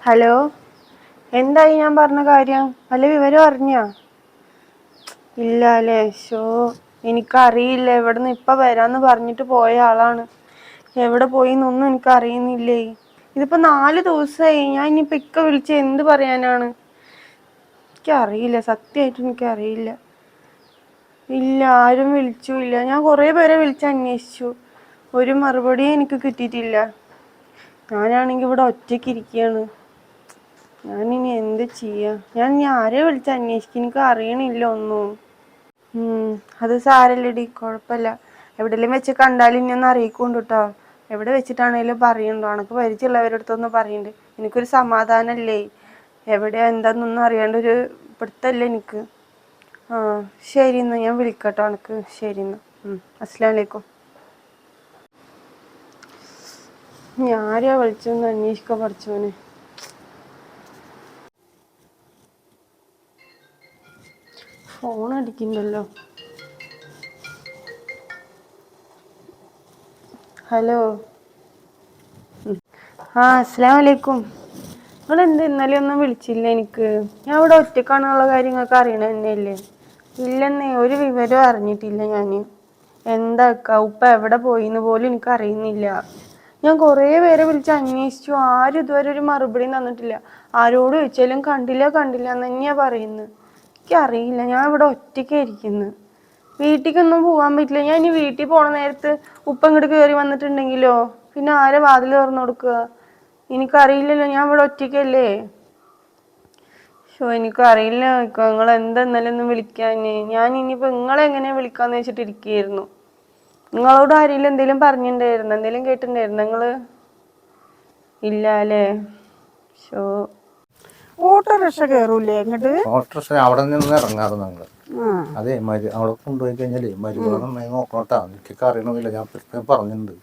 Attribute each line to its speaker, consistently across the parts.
Speaker 1: Hello, എന്തായി ഞാൻ പറഞ്ഞ കാര്യം? വല്ല വിവരം അറിഞ്ഞാ? ഇല്ല അല്ലേ? എനിക്കറിയില്ല. ഇവിടുന്ന് ഇപ്പം വരാന്ന് പറഞ്ഞിട്ട് പോയ ആളാണ്. എവിടെ പോയിന്നൊന്നും എനിക്കറിയുന്നില്ലേ. ഇതിപ്പോൾ 4 ദിവസമായി. ഞാൻ ഇനിയിപ്പോൾ ഇക്ക വിളിച്ച് എന്ത് പറയാനാണ്? എനിക്കറിയില്ല, സത്യമായിട്ടും എനിക്കറിയില്ല. ഇല്ല, ആരും വിളിച്ചുമില്ല. ഞാൻ കുറേ പേരെ വിളിച്ച് അന്വേഷിച്ചു, ഒരു മറുപടിയും എനിക്ക് കിട്ടിയിട്ടില്ല. ഞാനാണെങ്കിൽ ഇവിടെ ഒറ്റയ്ക്ക് ഇരിക്കുകയാണ്. ഞാനിനി എന്ത് ചെയ്യാ? ഞാൻ ഇനി ആരെ വിളിച്ച് അന്വേഷിക്കും? എനിക്ക് അറിയണില്ല ഒന്നും. അത് സാരമില്ലടി, കുഴപ്പമില്ല. എവിടെയെങ്കിലും വെച്ച് കണ്ടാലും ഇനി ഒന്ന് അറിയിക്കൊണ്ട് കേട്ടോ. എവിടെ വെച്ചിട്ടാണേലും പറയുന്നുണ്ടോ? എനക്ക് പരിചയമുള്ളവരുടെ അടുത്തൊന്നും പറയുന്നുണ്ട്. എനിക്കൊരു സമാധാനമല്ലേ? എവിടെയാ എന്താന്നൊന്നും അറിയാണ്ടൊരു പിടുത്തല്ലേ എനിക്ക്. ശരി എന്നാൽ ഞാൻ വിളിക്കട്ടോ എനക്ക്. ശരി എന്നാൽ. അസ്സലാമു അലൈക്കും. ആരെയാ വിളിച്ചൊന്ന് അന്വേഷിക്കാൻ പഠിച്ചോനെ. ഫോൺ അടിക്കണ്ടല്ലോ. ഹലോ. അസ്സലാമു അലൈക്കും. നിങ്ങളെന്ത് ഇന്നലെ ഒന്നും വിളിച്ചില്ല എനിക്ക്? ഞാൻ ഇവിടെ ഒറ്റക്കാണെന്നുള്ള കാര്യങ്ങൾക്ക് അറിയണ തന്നെയല്ലേ? ഇല്ലെന്നേ, ഒരു വിവരവും അറിഞ്ഞിട്ടില്ല ഞാൻ. എന്താ ഉപ്പ എവിടെ പോയിന്ന് പോലും എനിക്ക് അറിയുന്നില്ല. ഞാൻ കുറേ പേരെ വിളിച്ച് അന്വേഷിച്ചു, ആരും ഇതുവരെ ഒരു മറുപടിയും തന്നിട്ടില്ല. ആരോട് ചോദിച്ചാലും കണ്ടില്ല എന്ന് തന്നെയാ പറയുന്നത്. എനിക്കറിയില്ല, ഞാൻ ഇവിടെ ഒറ്റയ്ക്കായിരിക്കുന്നു. വീട്ടിലേക്കൊന്നും പോകാൻ പറ്റില്ല. ഞാൻ ഇനി വീട്ടിൽ പോണ നേരത്ത് ഉപ്പ ഇങ്ങോട്ട് കയറി വന്നിട്ടുണ്ടെങ്കിലോ? പിന്നെ ആരെ വാതിൽ തുറന്നു കൊടുക്കുക? എനിക്കറിയില്ലല്ലോ, ഞാൻ ഇവിടെ ഒറ്റയ്ക്കല്ലേ. എനിക്കറിയില്ല. നിങ്ങൾ എന്താ ഇന്നലെ ഒന്നും വിളിക്കാഞ്ഞേ? ഞാൻ ഇനിയിപ്പോൾ നിങ്ങളെങ്ങനെ വിളിക്കാന്ന് വെച്ചിട്ടിരിക്കുകയായിരുന്നു. നിങ്ങളോട് ആരെങ്കിലും എന്തെങ്കിലും പറഞ്ഞിട്ടുണ്ടായിരുന്നു? എന്തെങ്കിലും കേട്ടിട്ടുണ്ടായിരുന്നു നിങ്ങള്? ഇല്ല അല്ലേ?
Speaker 2: ഓട്ടോറിക്ഷ കയറൂലേ ഇങ്ങോട്ട്?
Speaker 3: ഓട്ടോറിക്ഷ അവിടെ നിന്ന് ഇറങ്ങാറ് ഞങ്ങള്. അതെ, അവിടെ കൊണ്ടുപോയി കഴിഞ്ഞാലേ മരുമകളെ നന്നായി നോക്കണോട്ടാ. എനിക്കൊക്കെ അറിയണമെന്നില്ല, ഞാൻ പറഞ്ഞിട്ടുണ്ട്.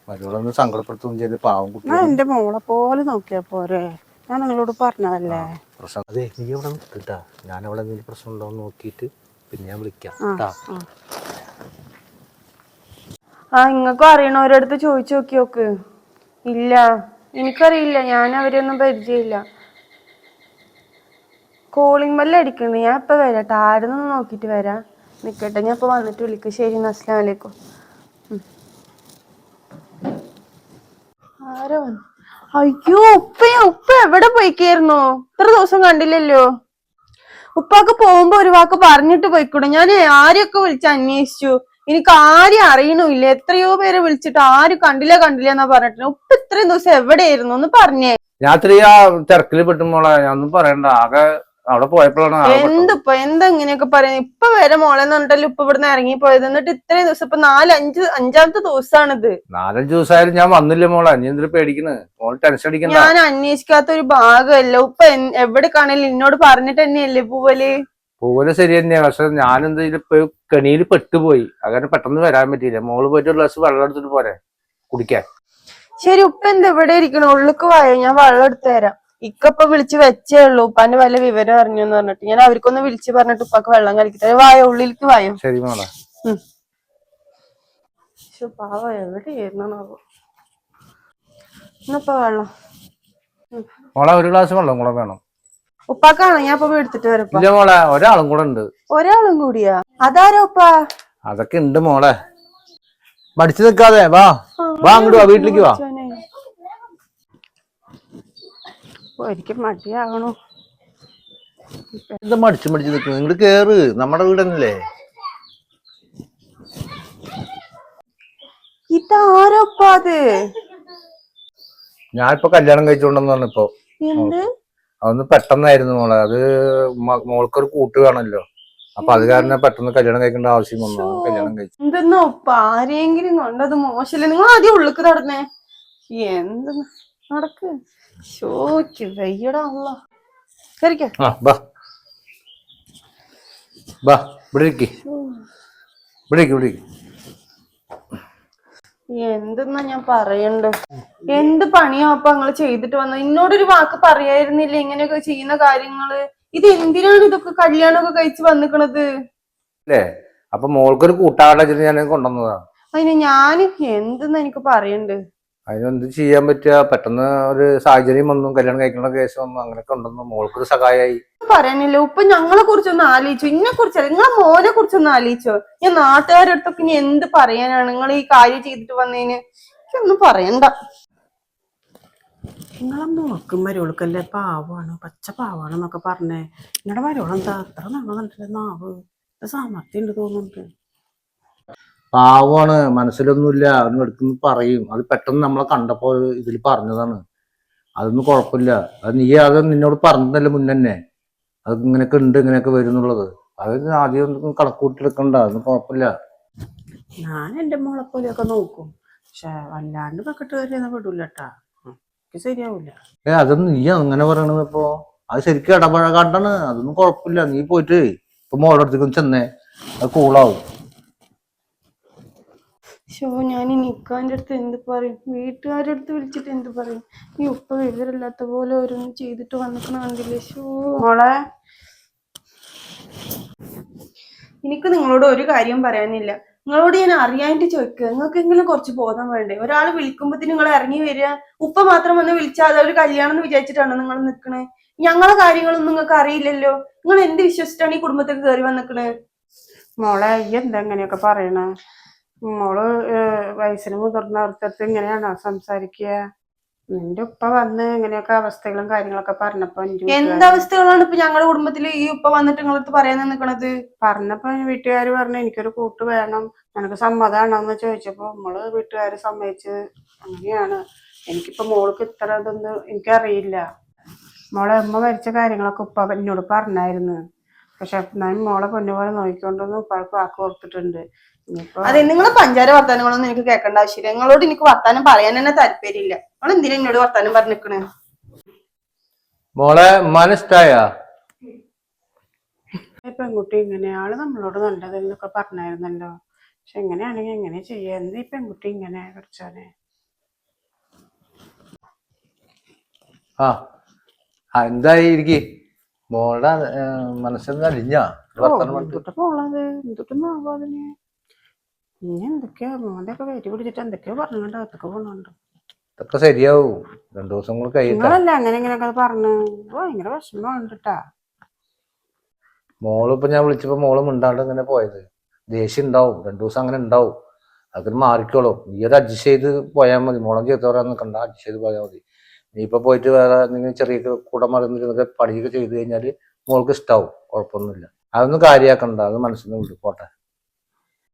Speaker 3: മരുമകളൊന്ന് സങ്കടപ്പെടുത്തുകയും ചെയ്ത് പാവം കുട്ടി.
Speaker 2: എന്റെ മോളെ പോലെ നോക്കിയാ പോരെ? ഞാൻ നിങ്ങളോട് പറഞ്ഞതല്ലേ.
Speaker 3: പ്രശ്നം അതെ, നീ ഇവിടെ നിൽക്കട്ടാ. ഞാൻ അവിടെ എന്തെങ്കിലും പ്രശ്നം ഉണ്ടോന്ന് നോക്കിയിട്ട് പിന്നെ ഞാൻ വിളിക്കാം.
Speaker 1: നിങ്ങൾക്കും അറിയണവരടുത്ത് ചോദിച്ചു നോക്ക്. ഇല്ല, എനിക്കറിയില്ല. ഞാൻ അവരെയൊന്നും പരിചയമില്ല. കോളിംഗ് ബെല്ല് അടിക്കുന്നുണ്ട്. ഞാൻ ഇപ്പം വരാം. ആരെന്നൊന്ന് നോക്കിയിട്ട് വരാം. നിൽക്കട്ടെ, ഞാൻ ഇപ്പോൾ വന്നിട്ട് വിളിക്കും. ശരി, അസ്സലാമു അലൈക്കും. ആരാ വന്നു? അയ്യോ, ഉപ്പ എവിടെ പോയിക്കായിരുന്നു? ഇത്ര ദിവസം കണ്ടില്ലല്ലോ. ഉപ്പാക്ക് പോകുമ്പോ ഒരു വാക്ക് പറഞ്ഞിട്ട് പോയിക്കൂടെ? ഞാൻ ആരെയൊക്കെ വിളിച്ച് അന്വേഷിച്ചു, എനിക്ക് ആരും അറിയണില്ല. എത്രയോ പേരെ വിളിച്ചിട്ട് ആരും കണ്ടില്ല എന്നാ പറഞ്ഞിട്ട്. ഉപ്പ ഇത്രയും ദിവസം എവിടെയായിരുന്നു ഒന്ന് പറഞ്ഞേ.
Speaker 3: രാത്രി ആ തിരക്കിൽ പെട്ടുമ്പോളെ ഒന്നും പറയണ്ട. ആകെ അവിടെ പോയപ്പോഴാണ്
Speaker 1: എന്താ ഇങ്ങനെയൊക്കെ പറയുന്നത്? ഇപ്പൊ വരെ മോളെന്ന് പറഞ്ഞിട്ടല്ലേ ഉപ്പ ഇവിടുന്ന് ഇറങ്ങിപ്പോയത്. എന്നിട്ട് ഇത്രയും ദിവസം ഇപ്പൊ അഞ്ചാമത്തെ ദിവസമാണിത്.
Speaker 3: 4-5 ദിവസമായാലും ഞാൻ വന്നില്ല മോളെ. നീ എന്തിനാ പേടിക്കുന്നത്? മോൾ ടെൻഷൻ അടിക്കണ്ട.
Speaker 1: ഞാൻ അന്വേഷിക്കാത്ത ഒരു ഭാഗമല്ല. ഉപ്പ എവിടെ കാണലും എന്നോട് പറഞ്ഞിട്ട് തന്നെയല്ലേ പോവല്
Speaker 3: ശരി തന്നെയാ. പക്ഷെ ഞാനെന്താ ഇപ്പൊ കെണിയിൽ പെട്ടുപോയി. അങ്ങനെ പെട്ടെന്ന് വരാൻ പറ്റിയില്ല. മോള് പോയിട്ട് ഒരു ഗ്ലാസ് വെള്ളം എടുത്തിട്ട് പോരെ കുടിക്കാൻ.
Speaker 1: ശരി, ഉപ്പ എന്താ ഇവിടെ ഇരിക്കണ? ഉള്ളിക്ക് വായോ, ഞാൻ വെള്ളം എടുത്തു തരാം. ഇക്കപ്പ വിളിച്ച് വെച്ചേ ഉള്ളൂ ഉപ്പാന്റെ വല്ല വിവരം അറിഞ്ഞു എന്ന് പറഞ്ഞിട്ട്. ഞാൻ അവർക്കൊന്ന് വിളിച്ച് പറഞ്ഞിട്ട് ഉപ്പാക്ക് വെള്ളം കളിക്കട്ടെ. വായോ, ഉള്ളിലേക്ക് വായോ.
Speaker 3: ശരി മോളെ.
Speaker 1: പാവ എവിടെയായിരുന്നോ ഇന്നിപ്പോ വെള്ളം.
Speaker 3: മോളെ ഒരു ഗ്ലാസ് വെള്ളം കൂടെ വേണം.
Speaker 1: ഉപ്പാക്കാണോ? ഞാൻ ഇപ്പൊ എടുത്തിട്ട് വരാം.
Speaker 3: ഇല്ല മോളെ, ഒരാളും കൂടെ ഉണ്ട്.
Speaker 1: ഒരാളും കൂടിയാ? അതാരോ ഉപ്പാ?
Speaker 3: അതൊക്കെ ഉണ്ട് മോളെ. മടിച്ചു നിൽക്കാതെ വാ അങ്ങോട്ട് വാ, വീട്ടിലേക്ക് വാ.
Speaker 1: ഒരിക്കൽ മടിയാകണോ?
Speaker 3: എന്താ മടിച്ചു നിൽക്കുന്നു? ഇങ്ങോട്ട് കേറ്, നമ്മുടെ വീടല്ലേ.
Speaker 1: ഇതാരോപ്പാ അത്?
Speaker 3: ഞാനിപ്പോ കല്യാണം കഴിച്ചോണ്ടെന്ന് ഇപ്പൊ. അതൊന്ന് പെട്ടെന്നായിരുന്നു മോളെ. അത് മോൾക്കൊരു കൂട്ട് വേണമല്ലോ. അപ്പൊ അത് കാരണം പെട്ടെന്ന് കല്യാണം കഴിക്കേണ്ട ആവശ്യം വന്നു. കല്യാണം കഴിച്ചു.
Speaker 1: എന്തെന്നോ ആരെങ്കിലും കണ്ടത് മോശല്ലേ? നിങ്ങൾ ആദ്യം ഉള്ളിക്ക് നടന്നേ. എന്ത് നടക്ക്? വയ്യടാ. എന്തെന്നാ ഞാൻ പറയണ്ട്? എന്ത് പണിയാ അപ്പൊ നിങ്ങള് ചെയ്തിട്ട് വന്നത്? എന്നോടൊരു വാക്ക് പറയായിരുന്നില്ല ഇങ്ങനെയൊക്കെ ചെയ്യുന്ന കാര്യങ്ങള്? ഇത് എന്തിനാണ് ഇതൊക്കെ കല്യാണമൊക്കെ കഴിച്ച് വന്നിക്കണത്?
Speaker 3: അപ്പൊ മോൾക്കൊരു കൂട്ടാകട്ടെ ഞാൻ കൊണ്ടുവന്നതാ.
Speaker 1: അതിന് ഞാൻ എന്തെന്നാ എനിക്ക് പറയണ്ട്?
Speaker 3: അതിനെന്ത് ചെയ്യാൻ പറ്റുക? പെട്ടെന്ന് ഒരു സാഹചര്യം വന്നു, കല്യാണം കഴിക്കുന്ന കേസ് വന്നു, അങ്ങനെയൊക്കെ ഉണ്ടെന്ന് മോൾക്കൊരു സഹായമായി.
Speaker 1: പറയാനില്ല. ഉപ്പ ഞങ്ങളെ കുറിച്ചൊന്ന് ആലോചിച്ചു, ഇന്നെ കുറിച്ചല്ല, നിങ്ങളെ മോനെ കുറിച്ചൊന്ന് ആലോചിച്ചോ. ഞാൻ നാട്ടുകാരുടെ അടുത്തൊക്കെ ഇനി എന്ത് പറയാനാണ് നിങ്ങൾ ഈ കാര്യം ചെയ്തിട്ട് വന്നതിന്? ഒന്നും പറയണ്ട.
Speaker 2: നിങ്ങളെ മോൾക്കും മരുവൾക്കല്ലേ പാവാണ്, പച്ച പാവാണെന്നൊക്കെ പറഞ്ഞേ. നിങ്ങളുടെ മരുവളെന്താ അത്ര നല്ലതല്ലേ നാവ്? സാമർത്ഥ്യം ഉണ്ട് തോന്നുന്നുണ്ട്.
Speaker 3: പാവമാണ്, മനസ്സിലൊന്നുമില്ല, അവന് എടുക്കുന്ന പറയും. അത് പെട്ടെന്ന് നമ്മളെ കണ്ടപ്പോൾ ഇതിൽ പറഞ്ഞതാണ്. അതൊന്നും കുഴപ്പമില്ല. അത് നിന്നോട് പറഞ്ഞതല്ലേ മുന്നേ, അത് ഇങ്ങനെയൊക്കെ ഉണ്ട്, ഇങ്ങനെയൊക്കെ വരും എന്നുള്ളത്. അത് ആദ്യം ഒന്നും കണക്കൂട്ടിയെടുക്കണ്ട, അതൊന്നും കുഴപ്പമില്ല.
Speaker 2: ഞാൻ എൻ്റെ മോളെ പോലെയൊക്കെ നോക്കും, പക്ഷെ വല്ലാണ്ട് പക്കട്ട് കയറിയൊന്നും വിടൂലട്ടാ. എനിക്ക് ശരിയാവൂല.
Speaker 3: അതൊന്നും നീ അങ്ങനെ പറയണത്? ഇപ്പോ അത് ശരിക്കും ഇടപഴകാണ്ടാണ്. അതൊന്നും കുഴപ്പമില്ല. നീ പോയിട്ട് ഇപ്പൊ മോളുടെ അടുത്തേക്ക് ചെന്നേ, അത് കൂളാവും.
Speaker 1: ഞാൻ ഈ നിക്കാന്റെ അടുത്ത് എന്ത് പറയും? വീട്ടുകാരുടെ അടുത്ത് വിളിച്ചിട്ട് എന്ത് പറയും? ഈ ഉപ്പ വിവരമില്ലാത്ത പോലെ ഓരോന്ന് ചെയ്തിട്ട് വന്നിക്കണ കണ്ടില്ലേ?
Speaker 2: മോളെ,
Speaker 1: എനിക്ക് നിങ്ങളോട് ഒരു കാര്യം പറയാനില്ല. നിങ്ങളോട് ഞാൻ അറിയാനായിട്ട് ചോദിക്കുക, നിങ്ങൾക്കെങ്കിലും കുറച്ച് ബോധം വേണ്ടേ? ഒരാൾ വിളിക്കുമ്പോഴത്തേന് നിങ്ങൾ ഇറങ്ങി വരിക. ഉപ്പ മാത്രം വന്ന് വിളിച്ചാൽ അതൊരു കല്യാണം എന്ന് വിചാരിച്ചിട്ടാണോ നിങ്ങൾ നിൽക്കണേ? ഞങ്ങളെ കാര്യങ്ങളൊന്നും നിങ്ങൾക്ക് അറിയില്ലല്ലോ. നിങ്ങൾ എന്ത് വിശ്വസിച്ചിട്ടാണ് ഈ കുടുംബത്തേക്ക് കയറി വന്നിക്കണേ?
Speaker 2: മോളെ, ഈ എന്താ ഇങ്ങനെയൊക്കെ പറയണ? മോള് വയസ്സിന് മുതിർന്നവർക്കടുത്ത് ഇങ്ങനെയാണോ സംസാരിക്കുക? നിന്റെ ഉപ്പ വന്ന് ഇങ്ങനെയൊക്കെ അവസ്ഥകളും കാര്യങ്ങളൊക്കെ പറഞ്ഞപ്പോ
Speaker 1: എന്തവസ്ഥകളാണ് ഇപ്പൊ ഞങ്ങളുടെ കുടുംബത്തിൽ ഈ ഉപ്പ വന്നിട്ട് നിങ്ങളടുത്ത് പറയാൻ നിൽക്കണത്?
Speaker 2: പറഞ്ഞപ്പോ വീട്ടുകാര് പറഞ്ഞു എനിക്കൊരു കൂട്ട് വേണം, നിനക്ക് സമ്മതമാണോന്ന് ചോദിച്ചപ്പോ നമ്മള് വീട്ടുകാര് സമ്മതിച്ച്. അങ്ങനെയാണ്. എനിക്കിപ്പോ മോൾക്ക് ഇത്ര ഇതൊന്നും എനിക്കറിയില്ല. മോളെ അമ്മ മരിച്ച കാര്യങ്ങളൊക്കെ ഉപ്പ എന്നോട് പറഞ്ഞായിരുന്നു. പക്ഷെ ഞാൻ മോളെ പൊന്നുപോലെ നോക്കിക്കൊണ്ടൊന്നും ഉപ്പാൾക്ക് വാക്ക് കൊടുത്തിട്ടുണ്ട്.
Speaker 1: അതെ, നിങ്ങളെ പഞ്ചാര വർത്താനങ്ങളൊന്നും എനിക്ക് കേൾക്കേണ്ട ആവശ്യമില്ല. നിങ്ങളോട് എനിക്ക് വർത്താനം പറയാൻ തന്നെ താല്പര്യമില്ല. നിങ്ങൾ എന്തിനാ എന്നോട് വർത്താനം പറഞ്ഞിരിക്കണേ?
Speaker 3: മോളെ, മനസ്സിലായ
Speaker 2: പെൺകുട്ടി ഇങ്ങനെയാള് നമ്മളോട് നല്ലതെന്നൊക്കെ പറഞ്ഞായിരുന്നല്ലോ. പക്ഷെ എങ്ങനെയാണെങ്കിൽ എങ്ങനെ ചെയ്യാ? ഈ പെൺകുട്ടി ഇങ്ങനെ പഠിച്ചോനെ.
Speaker 3: എന്തായി ഇരിക്കി? മോളുടെ മനസ്സെന്ന് അലിഞ്ഞാ?
Speaker 2: പോളത് എന്തൊട്ടൊന്നും ആവാതിന്. ഇനി എന്തൊക്കെയാ മോന്റെ ഒക്കെ വെരി പിടിച്ചിട്ട് എന്തൊക്കെയോ പറഞ്ഞുകൊണ്ട് അകത്തൊക്കെ പോണുണ്ട്.
Speaker 3: ഇതൊക്കെ ശരിയാവും, 2 ദിവസം കൂടെ കഴിയട്ടെ.
Speaker 2: നിങ്ങളല്ല അങ്ങനെ ഇങ്ങനെയൊക്കെ പറഞ്ഞു. ഭയങ്കര വിഷമമുണ്ട് കേട്ടാ.
Speaker 3: മോളിപ്പോ ഞാൻ വിളിച്ചപ്പോ മോള് മിണ്ടാണ്ട് ഇങ്ങനെ പോയത്. ദേഷ്യം ഉണ്ടാവും, 2 ദിവസം അങ്ങനെ ഉണ്ടാവും. അതൊക്കെ മാറിക്കോളും. നീ അത് അഡ്ജസ്റ്റ് ചെയ്ത് പോയാൽ മതി. മോളം ചെയ്ത് പറയാൻ നിൽക്കണ്ട, അഡ്ജസ്റ്റ് ചെയ്ത് പോയാൽ മതി. നീ ഇപ്പൊ പോയിട്ട് വേറെ എന്തെങ്കിലും ചെറിയ കൂടെ മറന്നിരുന്നൊക്കെ പണിയൊക്കെ ചെയ്ത് കഴിഞ്ഞാല് മോൾക്ക് ഇഷ്ടാവും, കുഴപ്പമൊന്നുമില്ല. അതൊന്നും കാര്യമാക്കണ്ട, അത് മനസ്സിൽ നിന്ന് വിട്ടു പോട്ടെ.